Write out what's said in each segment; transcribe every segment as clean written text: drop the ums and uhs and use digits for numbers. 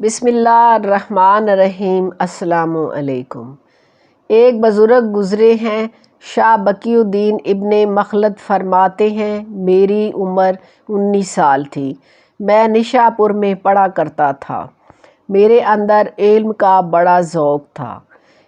بسم اللہ الرحمن الرحیم۔ السلام علیکم۔ ایک بزرگ گزرے ہیں، شاہ بقی الدین ابن مخلد فرماتے ہیں، میری عمر 19 سال تھی۔ میں نشا پور میں پڑھا کرتا تھا۔ میرے اندر علم کا بڑا ذوق تھا۔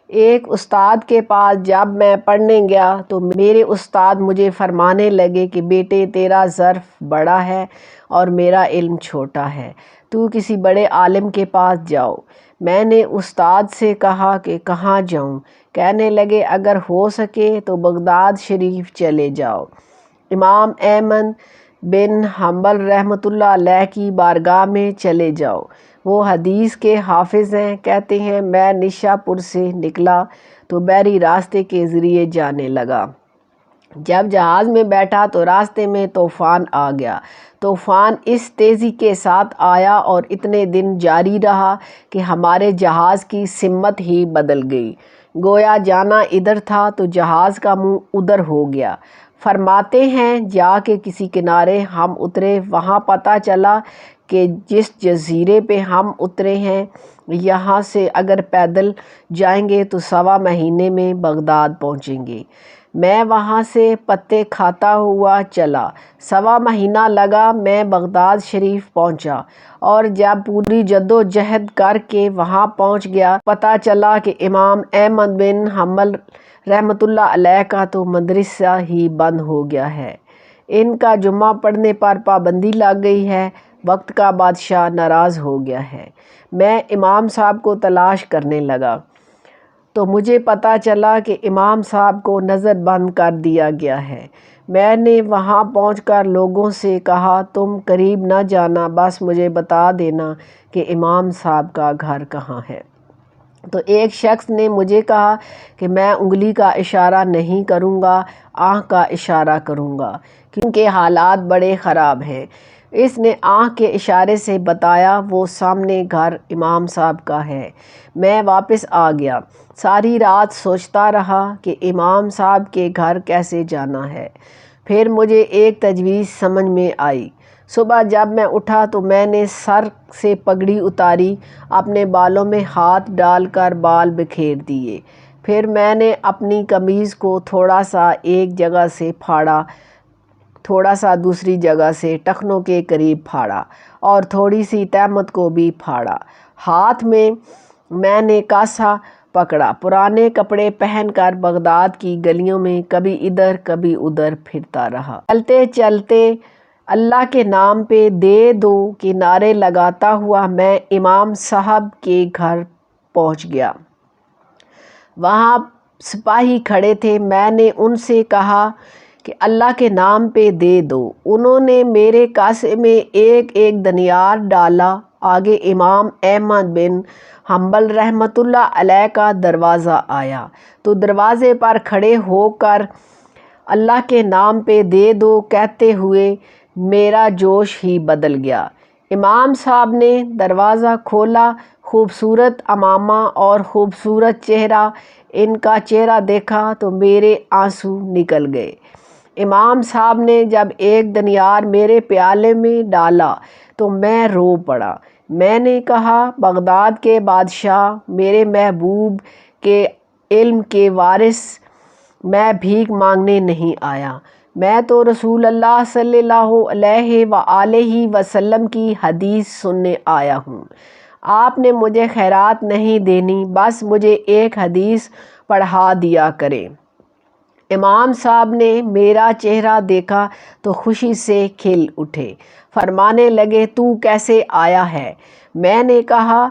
ایک استاد کے پاس جب میں پڑھنے گیا تو میرے استاد مجھے فرمانے لگے کہ بیٹے، تیرا ظرف بڑا ہے اور میرا علم چھوٹا ہے، تو کسی بڑے عالم کے پاس جاؤ۔ میں نے استاد سے کہا کہ کہاں جاؤں؟ کہنے لگے اگر ہو سکے تو بغداد شریف چلے جاؤ، امام احمد بن حنبل رحمۃ اللہ علیہ کی بارگاہ میں چلے جاؤ، وہ حدیث کے حافظ ہیں۔ کہتے ہیں میں نشا پور سے نکلا تو بحری راستے کے ذریعے جانے لگا۔ جب جہاز میں بیٹھا تو راستے میں طوفان آ گیا۔ طوفان اس تیزی کے ساتھ آیا اور اتنے دن جاری رہا کہ ہمارے جہاز کی سمت ہی بدل گئی، گویا جانا ادھر تھا تو جہاز کا منہ ادھر ہو گیا۔ فرماتے ہیں جا کے کسی کنارے ہم اترے، وہاں پتہ چلا کہ جس جزیرے پہ ہم اترے ہیں یہاں سے اگر پیدل جائیں گے تو 1.25 مہینے میں بغداد پہنچیں گے۔ میں وہاں سے پتے کھاتا ہوا چلا، 1.25 مہینہ لگا، میں بغداد شریف پہنچا، اور جب پوری جدوجہد کر کے وہاں پہنچ گیا پتہ چلا کہ امام احمد بن حنبل رحمۃ اللہ علیہ کا تو مدرسہ ہی بند ہو گیا ہے، ان کا جمعہ پڑھنے پر پابندی لگ گئی ہے، وقت کا بادشاہ ناراض ہو گیا ہے۔ میں امام صاحب کو تلاش کرنے لگا تو مجھے پتہ چلا کہ امام صاحب کو نظر بند کر دیا گیا ہے۔ میں نے وہاں پہنچ کر لوگوں سے کہا تم قریب نہ جانا، بس مجھے بتا دینا کہ امام صاحب کا گھر کہاں ہے۔ تو ایک شخص نے مجھے کہا کہ میں انگلی کا اشارہ نہیں کروں گا، آنکھ کا اشارہ کروں گا، کیونکہ حالات بڑے خراب ہیں۔ اس نے آنکھ کے اشارے سے بتایا وہ سامنے گھر امام صاحب کا ہے۔ میں واپس آ گیا، ساری رات سوچتا رہا کہ امام صاحب کے گھر کیسے جانا ہے۔ پھر مجھے ایک تجویز سمجھ میں آئی۔ صبح جب میں اٹھا تو میں نے سر سے پگڑی اتاری، اپنے بالوں میں ہاتھ ڈال کر بال بکھیر دیے، پھر میں نے اپنی قمیض کو تھوڑا سا ایک جگہ سے پھاڑا، تھوڑا سا دوسری جگہ سے ٹخنوں کے قریب پھاڑا، اور تھوڑی سی تہمت کو بھی پھاڑا۔ ہاتھ میں نے کاسا پکڑا، پرانے کپڑے پہن کر بغداد کی گلیوں میں کبھی ادھر کبھی ادھر پھرتا رہا۔ چلتے چلتے اللہ کے نام پہ دے دو کے نعرے لگاتا ہوا میں امام صاحب کے گھر پہنچ گیا۔ وہاں سپاہی کھڑے تھے، میں نے ان سے کہا کہ اللہ کے نام پہ دے دو۔ انہوں نے میرے کاسے میں ایک ایک دینار ڈالا۔ آگے امام احمد بن حنبل رحمۃ اللہ علیہ کا دروازہ آیا تو دروازے پر کھڑے ہو کر اللہ کے نام پہ دے دو کہتے ہوئے میرا جوش ہی بدل گیا۔ امام صاحب نے دروازہ کھولا، خوبصورت عمامہ اور خوبصورت چہرہ، ان کا چہرہ دیکھا تو میرے آنسو نکل گئے۔ امام صاحب نے جب ایک دینار میرے پیالے میں ڈالا تو میں رو پڑا۔ میں نے کہا بغداد کے بادشاہ، میرے محبوب کے علم کے وارث، میں بھیک مانگنے نہیں آیا، میں تو رسول اللہ صلی اللہ علیہ وآلہ وسلم کی حدیث سننے آیا ہوں۔ آپ نے مجھے خیرات نہیں دینی، بس مجھے ایک حدیث پڑھا دیا کریں۔ امام صاحب نے میرا چہرہ دیکھا تو خوشی سے کھل اٹھے، فرمانے لگے تو کیسے آیا ہے؟ میں نے کہا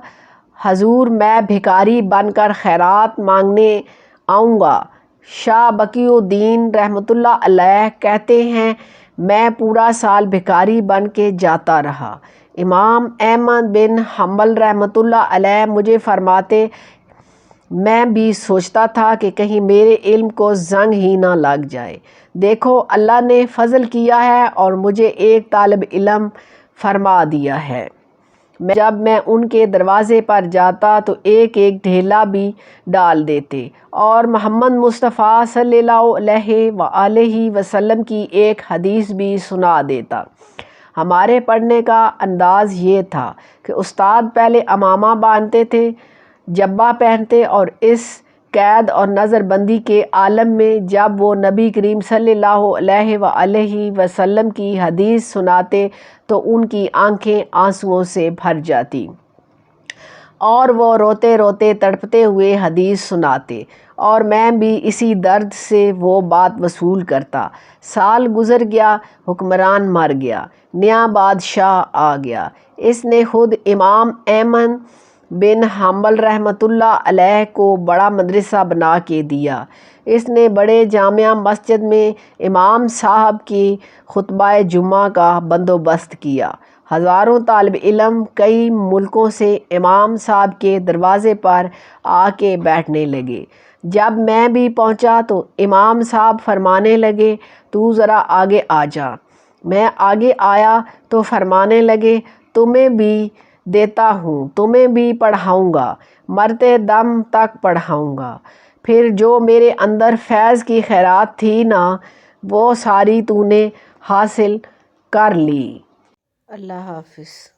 حضور میں بھکاری بن کر خیرات مانگنے آؤں گا۔ شاہ بقی الدین رحمۃ اللہ علیہ کہتے ہیں میں پورا سال بھکاری بن کے جاتا رہا۔ امام احمد بن حنبل رحمۃ اللہ علیہ مجھے فرماتے میں بھی سوچتا تھا کہ کہیں میرے علم کو زنگ ہی نہ لگ جائے۔ دیکھو اللہ نے فضل کیا ہے اور مجھے ایک طالب علم فرما دیا ہے۔ جب میں ان کے دروازے پر جاتا تو ایک ایک ڈھیلا بھی ڈال دیتے اور محمد مصطفیٰ صلی اللہ علیہ وآلہ وسلم کی ایک حدیث بھی سنا دیتا۔ ہمارے پڑھنے کا انداز یہ تھا کہ استاد پہلے عمامہ باندھتے تھے، جبہ پہنتے، اور اس قید اور نظر بندی کے عالم میں جب وہ نبی کریم صلی اللہ علیہ وآلہ وسلم کی حدیث سناتے تو ان کی آنکھیں آنسوؤں سے بھر جاتی اور وہ روتے روتے تڑپتے ہوئے حدیث سناتے، اور میں بھی اسی درد سے وہ بات وصول کرتا۔ سال گزر گیا، حکمران مر گیا، نیا بادشاہ آ گیا۔ اس نے خود امام احمد بن حنبل رحمۃ اللہ علیہ کو بڑا مدرسہ بنا کے دیا۔ اس نے بڑے جامع مسجد میں امام صاحب کی خطبہ جمعہ کا بندوبست کیا۔ ہزاروں طالب علم کئی ملکوں سے امام صاحب کے دروازے پر آ کے بیٹھنے لگے۔ جب میں بھی پہنچا تو امام صاحب فرمانے لگے، تو ذرا آگے آ جا۔ میں آگے آیا تو فرمانے لگے، تمہیں بھی دیتا ہوں، تمہیں بھی پڑھاؤں گا، مرتے دم تک پڑھاؤں گا۔ پھر جو میرے اندر فیض کی خیرات تھی نا، وہ ساری تو نے حاصل کر لی۔ اللہ حافظ۔